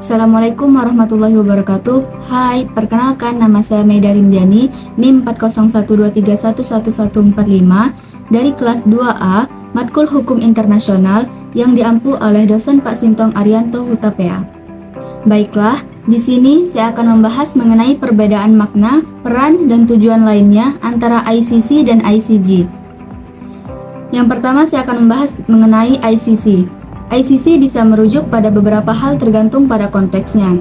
Assalamualaikum warahmatullahi wabarakatuh. Hai, perkenalkan nama saya Maida Rindiani, NIM 40123111145 dari kelas 2A, Matkul Hukum Internasional yang diampu oleh dosen Pak Sintong Arianto Hutapea. Baiklah, di sini saya akan membahas mengenai perbedaan makna, peran, dan tujuan lainnya antara ICC dan ICJ. Yang pertama saya akan membahas mengenai ICC. ICC bisa merujuk pada beberapa hal tergantung pada konteksnya.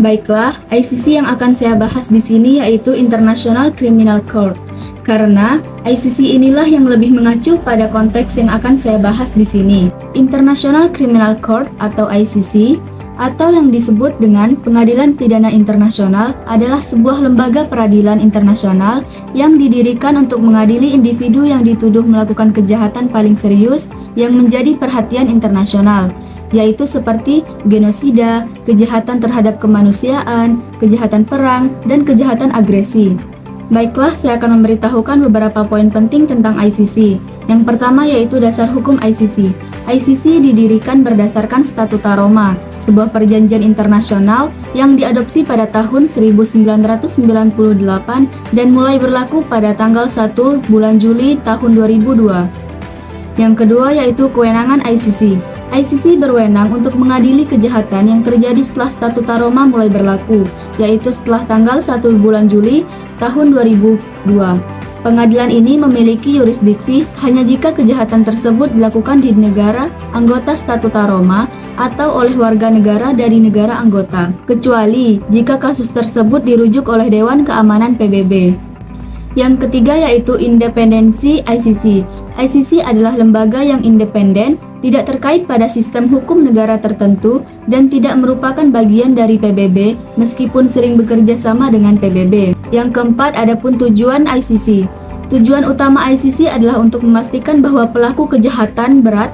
Baiklah, ICC yang akan saya bahas di sini yaitu International Criminal Court. Karena ICC inilah yang lebih mengacu pada konteks yang akan saya bahas di sini. International Criminal Court atau ICC atau yang disebut dengan Pengadilan Pidana Internasional adalah sebuah lembaga peradilan internasional yang didirikan untuk mengadili individu yang dituduh melakukan kejahatan paling serius yang menjadi perhatian internasional, yaitu seperti genosida, kejahatan terhadap kemanusiaan, kejahatan perang, dan kejahatan agresi. Baiklah, saya akan memberitahukan beberapa poin penting tentang ICC. Yang pertama yaitu dasar hukum ICC. ICC didirikan berdasarkan Statuta Roma, sebuah perjanjian internasional yang diadopsi pada tahun 1998 dan mulai berlaku pada tanggal 1 bulan Juli tahun 2002. Yang kedua yaitu kewenangan ICC. ICC berwenang untuk mengadili kejahatan yang terjadi setelah Statuta Roma mulai berlaku, yaitu setelah tanggal 1 bulan Juli tahun 2002. Pengadilan ini memiliki yurisdiksi hanya jika kejahatan tersebut dilakukan di negara anggota Statuta Roma atau oleh warga negara dari negara anggota, kecuali jika kasus tersebut dirujuk oleh Dewan Keamanan PBB. Yang ketiga yaitu independensi ICC. ICC adalah lembaga yang independen, tidak terkait pada sistem hukum negara tertentu, dan tidak merupakan bagian dari PBB meskipun sering bekerja sama dengan PBB. Yang keempat, adapun tujuan ICC. Tujuan utama ICC adalah untuk memastikan bahwa pelaku kejahatan berat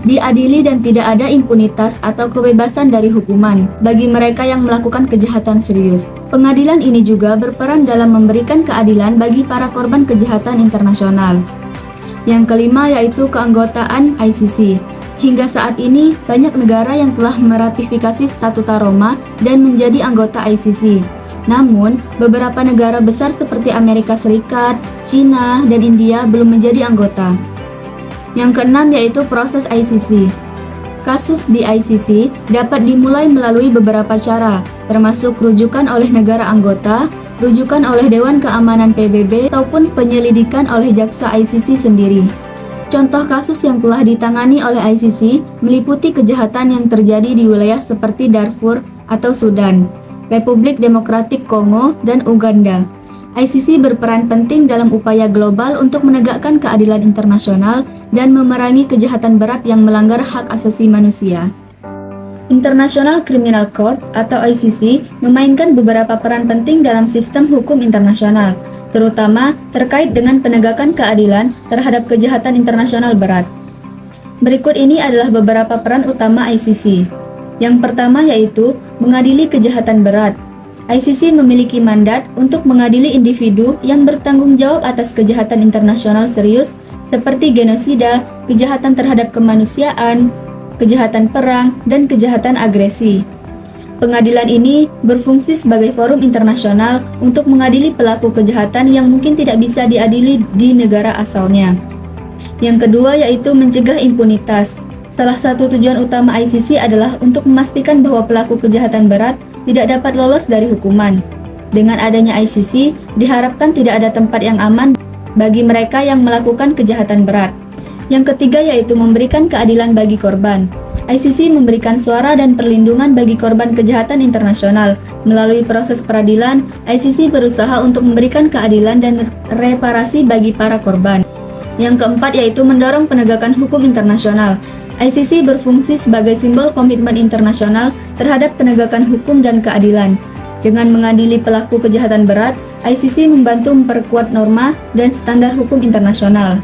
diadili dan tidak ada impunitas atau kebebasan dari hukuman bagi mereka yang melakukan kejahatan serius. Pengadilan ini juga berperan dalam memberikan keadilan bagi para korban kejahatan internasional. Yang kelima yaitu keanggotaan ICC. Hingga saat ini, banyak negara yang telah meratifikasi Statuta Roma dan menjadi anggota ICC. Namun, beberapa negara besar seperti Amerika Serikat, China, dan India belum menjadi anggota. Yang keenam yaitu proses ICC. Kasus di ICC dapat dimulai melalui beberapa cara, termasuk rujukan oleh negara anggota, rujukan oleh Dewan Keamanan PBB, ataupun penyelidikan oleh jaksa ICC sendiri. Contoh kasus yang telah ditangani oleh ICC meliputi kejahatan yang terjadi di wilayah seperti Darfur atau Sudan, Republik Demokratik Kongo, dan Uganda. ICC berperan penting dalam upaya global untuk menegakkan keadilan internasional dan memerangi kejahatan berat yang melanggar hak asasi manusia. International Criminal Court atau ICC memainkan beberapa peran penting dalam sistem hukum internasional, terutama terkait dengan penegakan keadilan terhadap kejahatan internasional berat. Berikut ini adalah beberapa peran utama ICC. Yang pertama yaitu mengadili kejahatan berat. ICC memiliki mandat untuk mengadili individu yang bertanggung jawab atas kejahatan internasional serius seperti genosida, kejahatan terhadap kemanusiaan, kejahatan perang, dan kejahatan agresi. Pengadilan ini berfungsi sebagai forum internasional untuk mengadili pelaku kejahatan yang mungkin tidak bisa diadili di negara asalnya. Yang kedua yaitu mencegah impunitas. Salah satu tujuan utama ICC adalah untuk memastikan bahwa pelaku kejahatan berat tidak dapat lolos dari hukuman. Dengan adanya ICC, diharapkan tidak ada tempat yang aman bagi mereka yang melakukan kejahatan berat. Yang ketiga yaitu memberikan keadilan bagi korban. ICC memberikan suara dan perlindungan bagi korban kejahatan internasional. Melalui proses peradilan, ICC berusaha untuk memberikan keadilan dan reparasi bagi para korban. Yang keempat yaitu mendorong penegakan hukum internasional. ICC berfungsi sebagai simbol komitmen internasional terhadap penegakan hukum dan keadilan. Dengan mengadili pelaku kejahatan berat, ICC membantu memperkuat norma dan standar hukum internasional.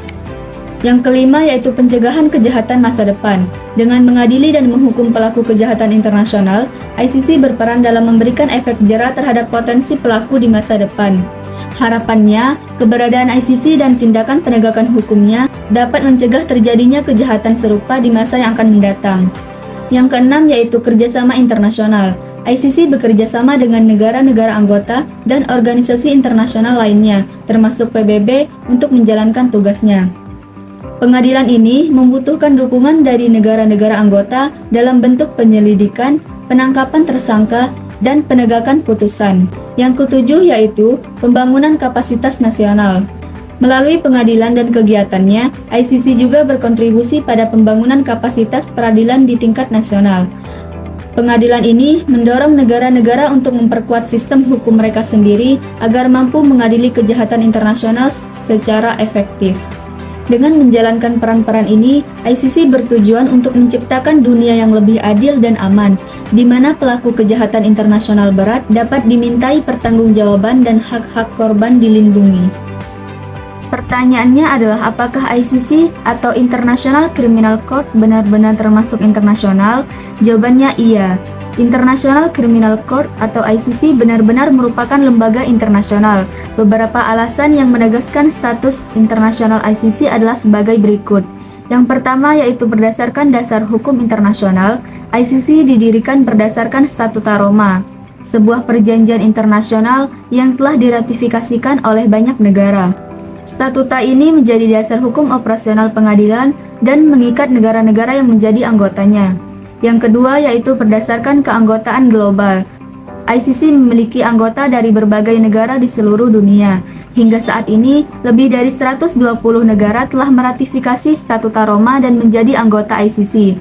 Yang kelima yaitu pencegahan kejahatan masa depan. Dengan mengadili dan menghukum pelaku kejahatan internasional, ICC berperan dalam memberikan efek jera terhadap potensi pelaku di masa depan. Harapannya, keberadaan ICC dan tindakan penegakan hukumnya dapat mencegah terjadinya kejahatan serupa di masa yang akan mendatang. Yang keenam yaitu kerjasama internasional. ICC bekerja sama dengan negara-negara anggota dan organisasi internasional lainnya, termasuk PBB, untuk menjalankan tugasnya. Pengadilan ini membutuhkan dukungan dari negara-negara anggota dalam bentuk penyelidikan, penangkapan tersangka, dan penegakan putusan. Yang ketujuh yaitu pembangunan kapasitas nasional. Melalui pengadilan dan kegiatannya, ICC juga berkontribusi pada pembangunan kapasitas peradilan di tingkat nasional. Pengadilan ini mendorong negara-negara untuk memperkuat sistem hukum mereka sendiri agar mampu mengadili kejahatan internasional secara efektif. Dengan menjalankan peran-peran ini, ICC bertujuan untuk menciptakan dunia yang lebih adil dan aman, di mana pelaku kejahatan internasional berat dapat dimintai pertanggungjawaban dan hak-hak korban dilindungi. Pertanyaannya adalah apakah ICC atau International Criminal Court benar-benar termasuk internasional? Jawabannya iya. International Criminal Court atau ICC benar-benar merupakan lembaga internasional. Beberapa alasan yang menegaskan status internasional ICC adalah sebagai berikut. Yang pertama yaitu berdasarkan dasar hukum internasional, ICC didirikan berdasarkan Statuta Roma, sebuah perjanjian internasional yang telah diratifikasikan oleh banyak negara. Statuta ini menjadi dasar hukum operasional pengadilan dan mengikat negara-negara yang menjadi anggotanya. Yang kedua yaitu berdasarkan keanggotaan global. ICC memiliki anggota dari berbagai negara di seluruh dunia. Hingga saat ini, lebih dari 120 negara telah meratifikasi Statuta Roma dan menjadi anggota ICC.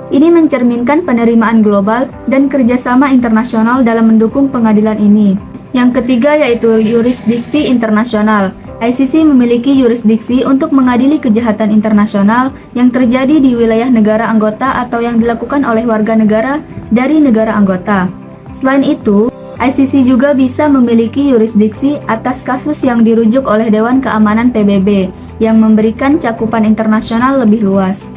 Ini mencerminkan penerimaan global dan kerjasama internasional dalam mendukung pengadilan ini. Yang ketiga yaitu yurisdiksi internasional. ICC memiliki yurisdiksi untuk mengadili kejahatan internasional yang terjadi di wilayah negara anggota atau yang dilakukan oleh warga negara dari negara anggota. Selain itu, ICC juga bisa memiliki yurisdiksi atas kasus yang dirujuk oleh Dewan Keamanan PBB yang memberikan cakupan internasional lebih luas.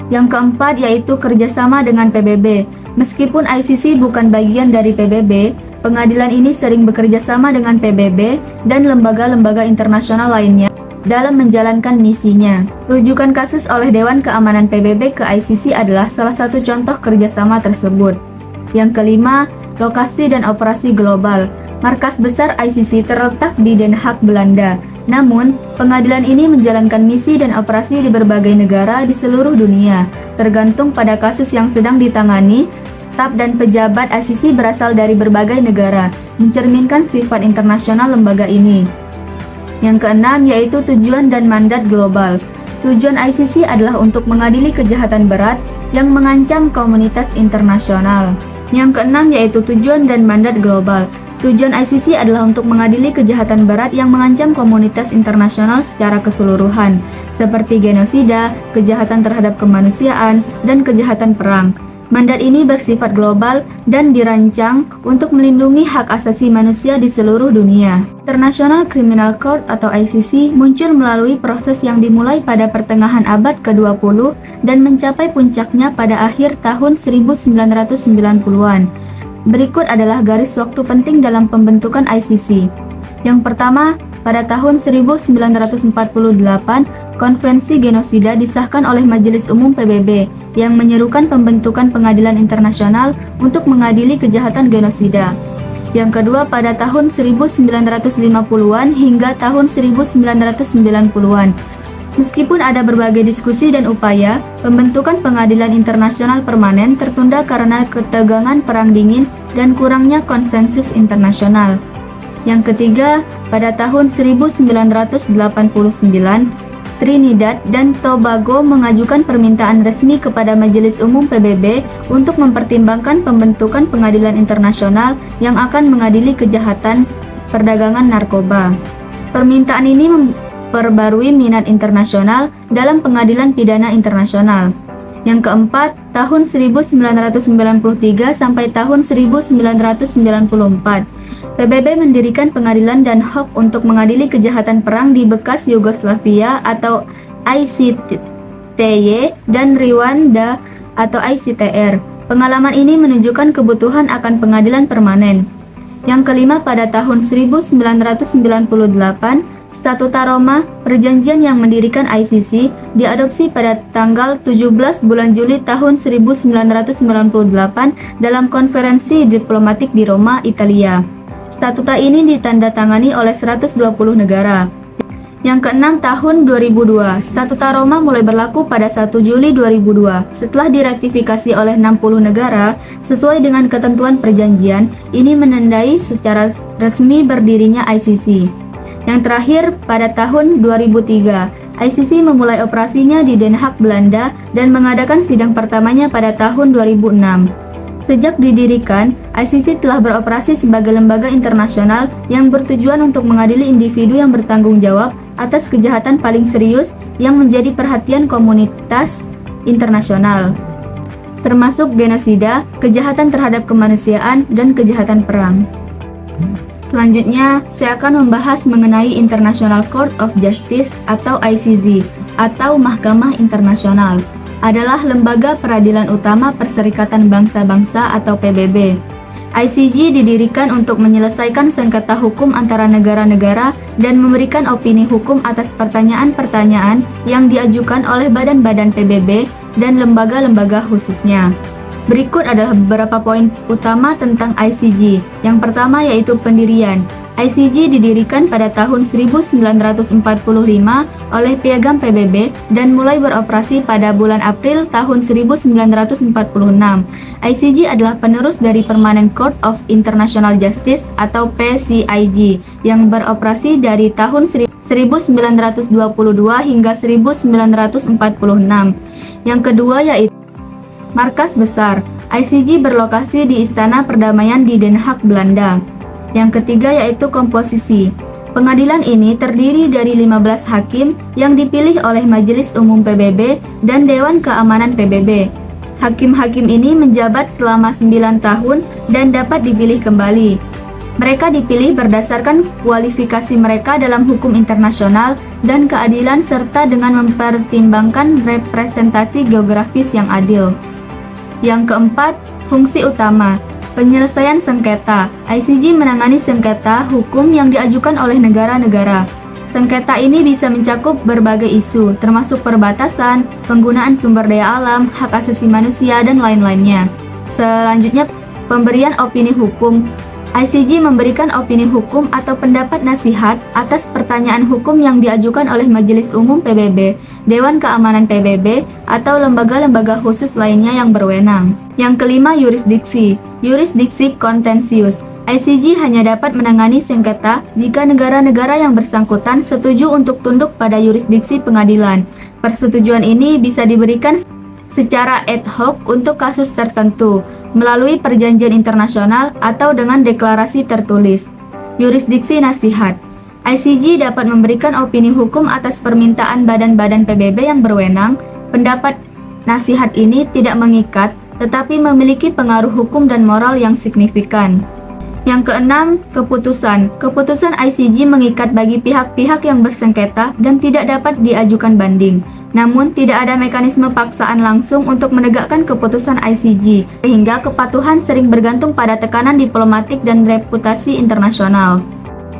Yang keempat yaitu kerjasama dengan PBB. Meskipun ICC bukan bagian dari PBB, pengadilan ini sering bekerja sama dengan PBB dan lembaga-lembaga internasional lainnya dalam menjalankan misinya. Rujukan kasus oleh Dewan Keamanan PBB ke ICC adalah salah satu contoh kerjasama tersebut. Yang kelima, lokasi dan operasi global. Markas besar ICC terletak di Den Haag, Belanda. Namun, pengadilan ini menjalankan misi dan operasi di berbagai negara di seluruh dunia. Tergantung pada kasus yang sedang ditangani, staf dan pejabat ICC berasal dari berbagai negara, mencerminkan sifat internasional lembaga ini. Yang keenam yaitu tujuan dan mandat global. Tujuan ICC adalah untuk mengadili kejahatan berat yang mengancam komunitas internasional. Yang keenam yaitu tujuan dan mandat global. Tujuan ICC adalah untuk mengadili kejahatan berat yang mengancam komunitas internasional secara keseluruhan, seperti genosida, kejahatan terhadap kemanusiaan, dan kejahatan perang. Mandat ini bersifat global dan dirancang untuk melindungi hak asasi manusia di seluruh dunia. International Criminal Court atau ICC muncul melalui proses yang dimulai pada pertengahan abad ke-20 dan mencapai puncaknya pada akhir tahun 1990-an. Berikut adalah garis waktu penting dalam pembentukan ICC. Yang pertama, pada tahun 1948, Konvensi Genosida disahkan oleh Majelis Umum PBB yang menyerukan pembentukan pengadilan internasional untuk mengadili kejahatan genosida. Yang kedua, pada tahun 1950-an hingga tahun 1990-an. Meskipun ada berbagai diskusi dan upaya, pembentukan pengadilan internasional permanen tertunda karena ketegangan Perang Dingin dan kurangnya konsensus internasional. Yang ketiga, pada tahun 1989, Trinidad dan Tobago mengajukan permintaan resmi kepada Majelis Umum PBB untuk mempertimbangkan pembentukan pengadilan internasional yang akan mengadili kejahatan perdagangan narkoba. Permintaan ini memperbarui minat internasional dalam pengadilan pidana internasional. Yang keempat, tahun 1993 sampai tahun 1994, PBB mendirikan pengadilan Dan Haag untuk mengadili kejahatan perang di bekas Yugoslavia atau ICTY dan Rwanda atau ICTR. Pengalaman ini menunjukkan kebutuhan akan pengadilan permanen. Yang kelima, pada tahun 1998, Statuta Roma, perjanjian yang mendirikan ICC, diadopsi pada tanggal 17 bulan Juli tahun 1998 dalam konferensi diplomatik di Roma, Italia. Statuta ini ditandatangani oleh 120 negara. Yang keenam, tahun 2002, Statuta Roma mulai berlaku pada 1 Juli 2002. Setelah diratifikasi oleh 60 negara, sesuai dengan ketentuan perjanjian, ini menandai secara resmi berdirinya ICC. Yang terakhir, pada tahun 2003, ICC memulai operasinya di Den Haag, Belanda, dan mengadakan sidang pertamanya pada tahun 2006. Sejak didirikan, ICC telah beroperasi sebagai lembaga internasional yang bertujuan untuk mengadili individu yang bertanggung jawab atas kejahatan paling serius yang menjadi perhatian komunitas internasional, termasuk genosida, kejahatan terhadap kemanusiaan, dan kejahatan perang. Selanjutnya, saya akan membahas mengenai International Court of Justice atau ICJ, atau Mahkamah Internasional. Adalah lembaga peradilan utama Perserikatan Bangsa-Bangsa atau PBB. ICJ didirikan untuk menyelesaikan sengketa hukum antara negara-negara dan memberikan opini hukum atas pertanyaan-pertanyaan yang diajukan oleh badan-badan PBB dan lembaga-lembaga khususnya. Berikut adalah beberapa poin utama tentang ICJ. Yang pertama yaitu pendirian. ICJ didirikan pada tahun 1945 oleh Piagam PBB dan mulai beroperasi pada bulan April tahun 1946. ICJ adalah penerus dari Permanent Court of International Justice atau PCIJ yang beroperasi dari tahun 1922 hingga 1946. Yang kedua yaitu markas besar. ICJ berlokasi di Istana Perdamaian di Den Haag, Belanda. Yang ketiga yaitu komposisi. Pengadilan ini terdiri dari 15 hakim yang dipilih oleh Majelis Umum PBB dan Dewan Keamanan PBB. Hakim-hakim ini menjabat selama 9 tahun dan dapat dipilih kembali. Mereka dipilih berdasarkan kualifikasi mereka dalam hukum internasional dan keadilan serta dengan mempertimbangkan representasi geografis yang adil. Yang keempat, fungsi utama. Penyelesaian sengketa. ICJ menangani sengketa hukum yang diajukan oleh negara-negara. Sengketa ini bisa mencakup berbagai isu, termasuk perbatasan, penggunaan sumber daya alam, hak asasi manusia, dan lain-lainnya. Selanjutnya, pemberian opini hukum. ICJ memberikan opini hukum atau pendapat nasihat atas pertanyaan hukum yang diajukan oleh Majelis Umum PBB, Dewan Keamanan PBB, atau lembaga-lembaga khusus lainnya yang berwenang. Yang kelima, yurisdiksi. Yurisdiksi kontensius. ICJ hanya dapat menangani sengketa jika negara-negara yang bersangkutan setuju untuk tunduk pada yurisdiksi pengadilan. Persetujuan ini bisa diberikan secara ad hoc untuk kasus tertentu, melalui perjanjian internasional atau dengan deklarasi tertulis. Yurisdiksi nasihat. ICJ dapat memberikan opini hukum atas permintaan badan-badan PBB yang berwenang. Pendapat nasihat ini tidak mengikat, tetapi memiliki pengaruh hukum dan moral yang signifikan. Yang keenam, keputusan. Keputusan ICJ mengikat bagi pihak-pihak yang bersengketa dan tidak dapat diajukan banding. Namun, tidak ada mekanisme paksaan langsung untuk menegakkan keputusan ICJ, sehingga kepatuhan sering bergantung pada tekanan diplomatik dan reputasi internasional.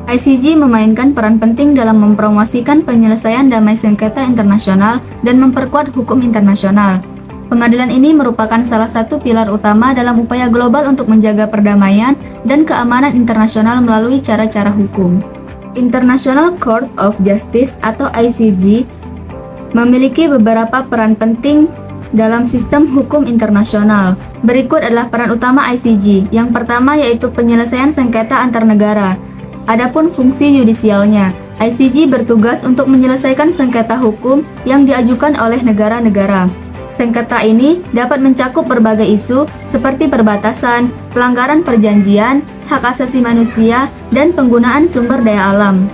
ICJ memainkan peran penting dalam mempromosikan penyelesaian damai sengketa internasional dan memperkuat hukum internasional. Pengadilan ini merupakan salah satu pilar utama dalam upaya global untuk menjaga perdamaian dan keamanan internasional melalui cara-cara hukum. International Court of Justice atau ICJ memiliki beberapa peran penting dalam sistem hukum internasional. Berikut adalah peran utama ICJ. Yang pertama yaitu penyelesaian sengketa antar negara. Adapun fungsi yudisialnya, ICJ bertugas untuk menyelesaikan sengketa hukum yang diajukan oleh negara-negara. Sengketa ini dapat mencakup berbagai isu seperti perbatasan, pelanggaran perjanjian, hak asasi manusia, dan penggunaan sumber daya alam.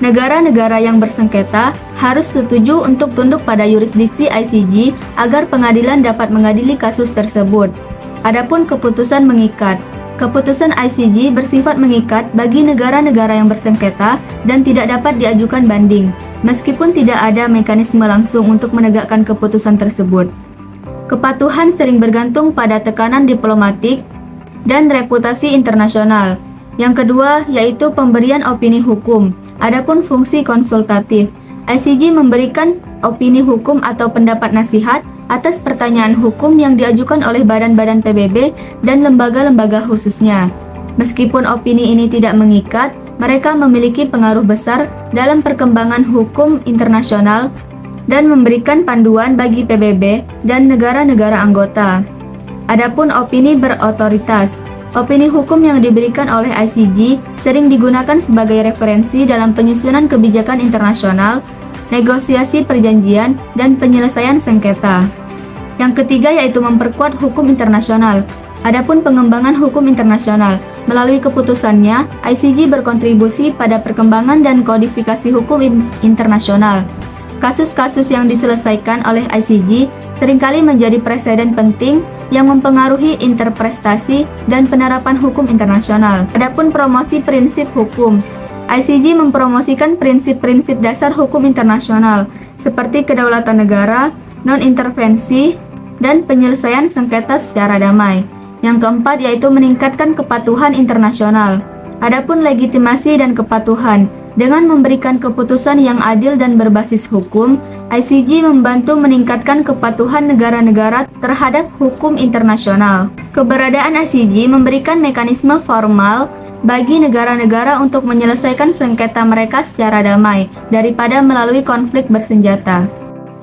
Negara-negara yang bersengketa harus setuju untuk tunduk pada yurisdiksi ICJ agar pengadilan dapat mengadili kasus tersebut. Adapun keputusan mengikat. Keputusan ICJ bersifat mengikat bagi negara-negara yang bersengketa dan tidak dapat diajukan banding, meskipun tidak ada mekanisme langsung untuk menegakkan keputusan tersebut. Kepatuhan sering bergantung pada tekanan diplomatik dan reputasi internasional. Yang kedua yaitu pemberian opini hukum. Adapun fungsi konsultatif, ICG memberikan opini hukum atau pendapat nasihat atas pertanyaan hukum yang diajukan oleh badan-badan PBB dan lembaga-lembaga khususnya. Meskipun opini ini tidak mengikat, mereka memiliki pengaruh besar dalam perkembangan hukum internasional dan memberikan panduan bagi PBB dan negara-negara anggota. Adapun opini berotoritas, opini hukum yang diberikan oleh ICG sering digunakan sebagai referensi dalam penyusunan kebijakan internasional, negosiasi perjanjian, dan penyelesaian sengketa. Yang ketiga yaitu memperkuat hukum internasional. Adapun pengembangan hukum internasional, melalui keputusannya, ICG berkontribusi pada perkembangan dan kodifikasi hukum internasional. Kasus-kasus yang diselesaikan oleh ICG seringkali menjadi preseden penting yang mempengaruhi interpretasi dan penerapan hukum internasional. Adapun promosi prinsip hukum, ICG mempromosikan prinsip-prinsip dasar hukum internasional seperti kedaulatan negara, non-intervensi, dan penyelesaian sengketa secara damai. Yang keempat yaitu meningkatkan kepatuhan internasional. Adapun legitimasi dan kepatuhan, dengan memberikan keputusan yang adil dan berbasis hukum, ICG membantu meningkatkan kepatuhan negara-negara terhadap hukum internasional. Keberadaan ICG memberikan mekanisme formal bagi negara-negara untuk menyelesaikan sengketa mereka secara damai daripada melalui konflik bersenjata.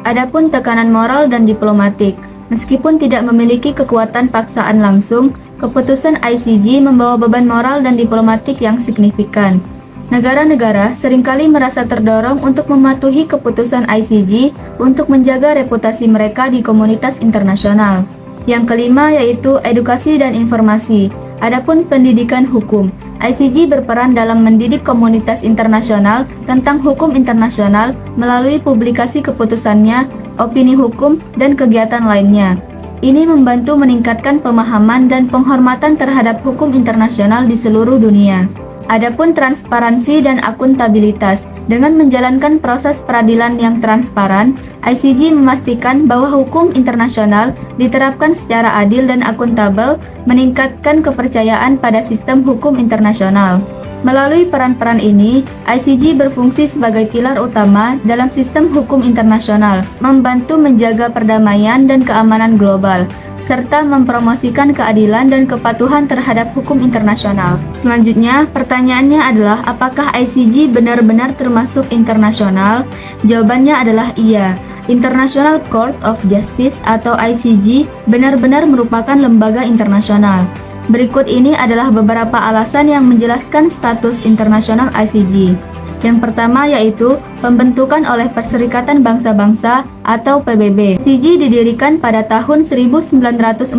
Adapun tekanan moral dan diplomatik, meskipun tidak memiliki kekuatan paksaan langsung, keputusan ICG membawa beban moral dan diplomatik yang signifikan. Negara-negara seringkali merasa terdorong untuk mematuhi keputusan ICG untuk menjaga reputasi mereka di komunitas internasional. Yang kelima yaitu edukasi dan informasi. Adapun pendidikan hukum, ICG berperan dalam mendidik komunitas internasional tentang hukum internasional melalui publikasi keputusannya, opini hukum, dan kegiatan lainnya. Ini membantu meningkatkan pemahaman dan penghormatan terhadap hukum internasional di seluruh dunia. Adapun transparansi dan akuntabilitas, dengan menjalankan proses peradilan yang transparan, ICG memastikan bahwa hukum internasional diterapkan secara adil dan akuntabel, meningkatkan kepercayaan pada sistem hukum internasional. Melalui peran-peran ini, ICG berfungsi sebagai pilar utama dalam sistem hukum internasional, membantu menjaga perdamaian dan keamanan global, serta mempromosikan keadilan dan kepatuhan terhadap hukum internasional. Selanjutnya, pertanyaannya adalah apakah ICG benar-benar termasuk internasional? Jawabannya adalah iya. International Court of Justice atau ICG benar-benar merupakan lembaga internasional. Berikut ini adalah beberapa alasan yang menjelaskan status internasional ICG. Yang pertama yaitu pembentukan oleh Perserikatan Bangsa-Bangsa atau PBB. ICG didirikan pada tahun 1945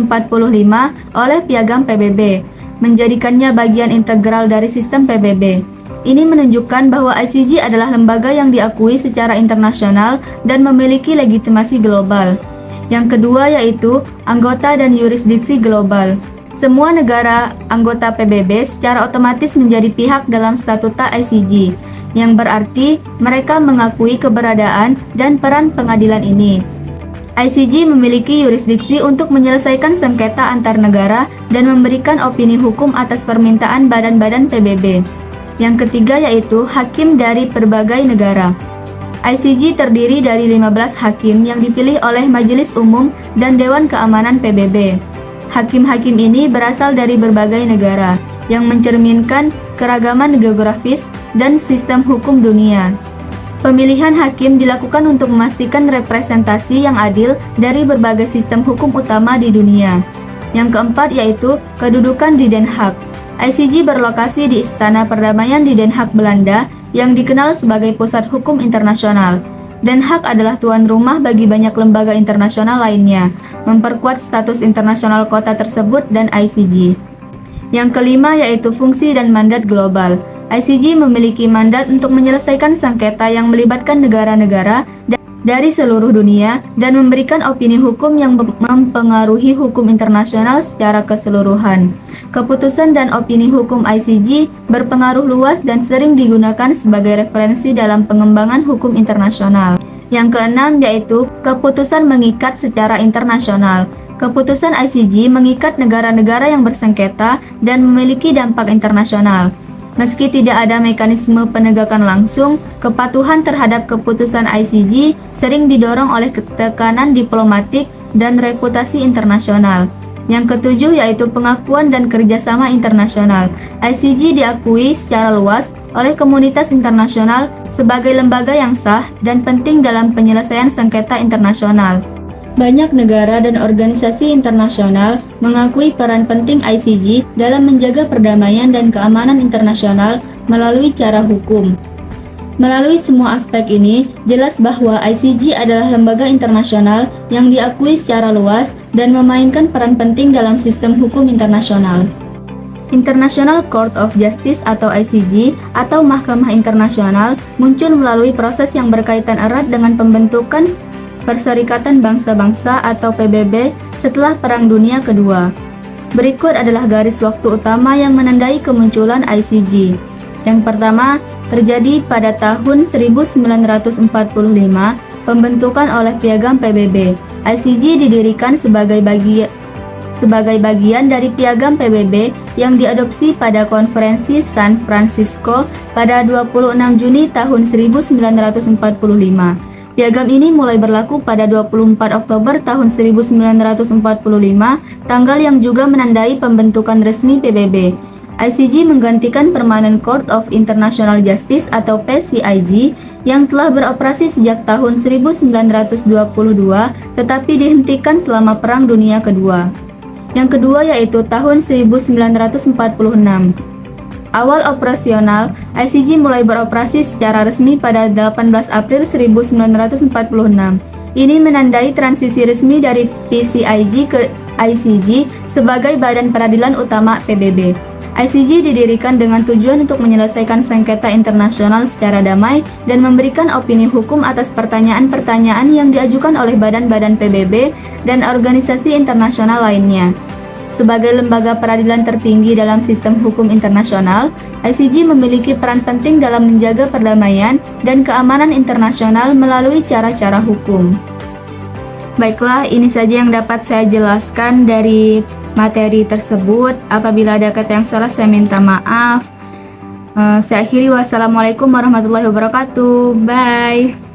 oleh Piagam PBB, menjadikannya bagian integral dari sistem PBB. Ini menunjukkan bahwa ICG adalah lembaga yang diakui secara internasional dan memiliki legitimasi global. Yang kedua yaitu anggota dan yurisdiksi global. Semua negara anggota PBB secara otomatis menjadi pihak dalam statuta ICG, yang berarti mereka mengakui keberadaan dan peran pengadilan ini. ICG memiliki yurisdiksi untuk menyelesaikan sengketa antar negara dan memberikan opini hukum atas permintaan badan-badan PBB. Yang ketiga yaitu hakim dari berbagai negara. ICG terdiri dari 15 hakim yang dipilih oleh Majelis Umum dan Dewan Keamanan PBB. Hakim-hakim ini berasal dari berbagai negara yang mencerminkan keragaman geografis dan sistem hukum dunia. Pemilihan hakim dilakukan untuk memastikan representasi yang adil dari berbagai sistem hukum utama di dunia. Yang keempat yaitu kedudukan di Den Haag. ICG berlokasi di Istana Perdamaian di Den Haag, Belanda, yang dikenal sebagai pusat hukum internasional. Den Haag adalah tuan rumah bagi banyak lembaga internasional lainnya, memperkuat status internasional kota tersebut dan ICG. Yang kelima yaitu fungsi dan mandat global. ICG memiliki mandat untuk menyelesaikan sengketa yang melibatkan negara-negara dari seluruh dunia dan memberikan opini hukum yang mempengaruhi hukum internasional secara keseluruhan. Keputusan dan opini hukum ICG berpengaruh luas dan sering digunakan sebagai referensi dalam pengembangan hukum internasional. Yang keenam yaitu keputusan mengikat secara internasional. Keputusan ICJ mengikat negara-negara yang bersengketa dan memiliki dampak internasional. Meski tidak ada mekanisme penegakan langsung, kepatuhan terhadap keputusan ICJ sering didorong oleh tekanan diplomatik dan reputasi internasional. Yang ketujuh yaitu pengakuan dan kerjasama internasional. ICJ diakui secara luas oleh komunitas internasional sebagai lembaga yang sah dan penting dalam penyelesaian sengketa internasional. Banyak negara dan organisasi internasional mengakui peran penting ICJ dalam menjaga perdamaian dan keamanan internasional melalui cara hukum. Melalui semua aspek ini, jelas bahwa ICJ adalah lembaga internasional yang diakui secara luas dan memainkan peran penting dalam sistem hukum internasional. International Court of Justice atau ICJ atau Mahkamah Internasional muncul melalui proses yang berkaitan erat dengan pembentukan Perserikatan Bangsa-Bangsa atau PBB setelah Perang Dunia Kedua. Berikut adalah garis waktu utama yang menandai kemunculan ICJ. Yang pertama, terjadi pada tahun 1945, pembentukan oleh Piagam PBB. ICJ didirikan sebagai bagian dari Piagam PBB yang diadopsi pada Konferensi San Francisco pada 26 Juni tahun 1945. Piagam ini mulai berlaku pada 24 Oktober tahun 1945, tanggal yang juga menandai pembentukan resmi PBB. ICJ menggantikan Permanent Court of International Justice atau PCIJ yang telah beroperasi sejak tahun 1922 tetapi dihentikan selama Perang Dunia Kedua. Yang kedua yaitu tahun 1946. Awal operasional, ICJ mulai beroperasi secara resmi pada 18 April 1946. Ini menandai transisi resmi dari PCIJ ke ICJ sebagai badan peradilan utama PBB. ICJ didirikan dengan tujuan untuk menyelesaikan sengketa internasional secara damai dan memberikan opini hukum atas pertanyaan-pertanyaan yang diajukan oleh badan-badan PBB dan organisasi internasional lainnya. Sebagai lembaga peradilan tertinggi dalam sistem hukum internasional, ICJ memiliki peran penting dalam menjaga perdamaian dan keamanan internasional melalui cara-cara hukum. Baiklah, ini saja yang dapat saya jelaskan dari materi tersebut. Apabila ada kata yang salah, saya minta maaf. Saya akhiri, wassalamualaikum warahmatullahi wabarakatuh. Bye.